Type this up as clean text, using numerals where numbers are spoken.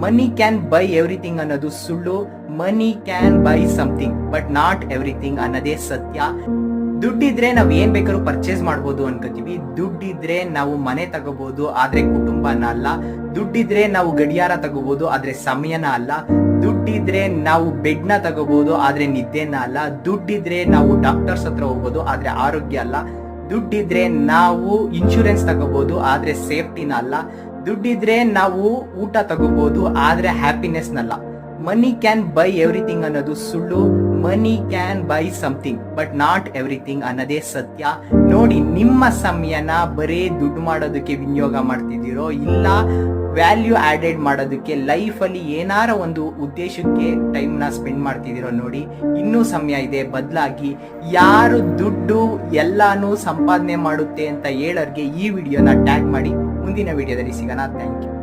Money can by everything ಅನ್ನೋದು ಸುಳ್ಳು. Money can buy something but not everything ಅನ್ನೋದೇ ಸತ್ಯ. ದುಡ್ಡಿದ್ರೆ ನಾವ್ ಏನ್ ಬೇಕಾದ್ರೂ ಪರ್ಚೇಸ್ ಮಾಡ್ಬೋದು ಅನ್ಕೋತೀವಿ. ದುಡ್ಡಿದ್ರೆ ನಾವು ಮನೆ ತಗೋಬಹುದು ಆದ್ರೆ ಕುಟುಂಬನ ಅಲ್ಲ. ದುಡ್ಡಿದ್ರೆ ನಾವು ಗಡಿಯಾರ ತಗೋಬಹುದು ಆದ್ರೆ ಸಮಯನ ಅಲ್ಲ. ದುಡ್ಡಿದ್ರೆ ನಾವು ಬೆಡ್ ನ ತಗೋಬಹುದು ಆದ್ರೆ ನಿದ್ದೆನ ಅಲ್ಲ. ದುಡ್ಡಿದ್ರೆ ನಾವು ಡಾಕ್ಟರ್ಸ್ ಹತ್ರ ಹೋಗ್ಬೋದು ಆದ್ರೆ ಆರೋಗ್ಯ ಅಲ್ಲ. ದುಡ್ಡಿದ್ರೆ ನಾವು ಇನ್ಶೂರೆನ್ಸ್ ತಗೋಬಹುದು ಆದ್ರೆ ಸೇಫ್ಟಿನ ಅಲ್ಲ. ದುಡ್ಡಿದ್ರೆ ನಾವು ಊಟ ತಗೋಬಹುದು ಆದ್ರೆ happiness Nalla. Money can by everything ಅನ್ನೋದು ಸುಳ್ಳು. Money can buy something but not everything ಅನ್ನೋದೇ ಸತ್ಯ. ನೋಡಿ, ನಿಮ್ಮ ಸಮಯನ ಬರೀ ದುಡ್ಡು ಮಾಡೋದಕ್ಕೆ ವಿನಿಯೋಗ ಮಾಡ್ತಿದ್ದೀರೋ ಇಲ್ಲ ವ್ಯಾಲ್ಯೂ ಆಡೆಡ್ ಮಾಡೋದಕ್ಕೆ, ಲೈಫ್ ಅಲ್ಲಿ ಏನಾರ ಒಂದು ಉದ್ದೇಶಕ್ಕೆ ಟೈಮ್ ನ ಸ್ಪೆಂಡ್ ಮಾಡ್ತಿದ್ದೀರೋ ನೋಡಿ. ಇನ್ನೂ ಸಮಯ ಇದೆ, ಬದಲಾಗಿ. ಯಾರು ದುಡ್ಡು ಎಲ್ಲಾನು ಸಂಪಾದನೆ ಮಾಡುತ್ತೆ ಅಂತ ಹೇಳೋರ್ಗೆ ಈ ವಿಡಿಯೋನ ಟ್ಯಾಗ್ ಮಾಡಿ. ಮುಂದಿನ ವಿಡಿಯೋದಲ್ಲಿ ಸಿಗೋಣ. Thank you.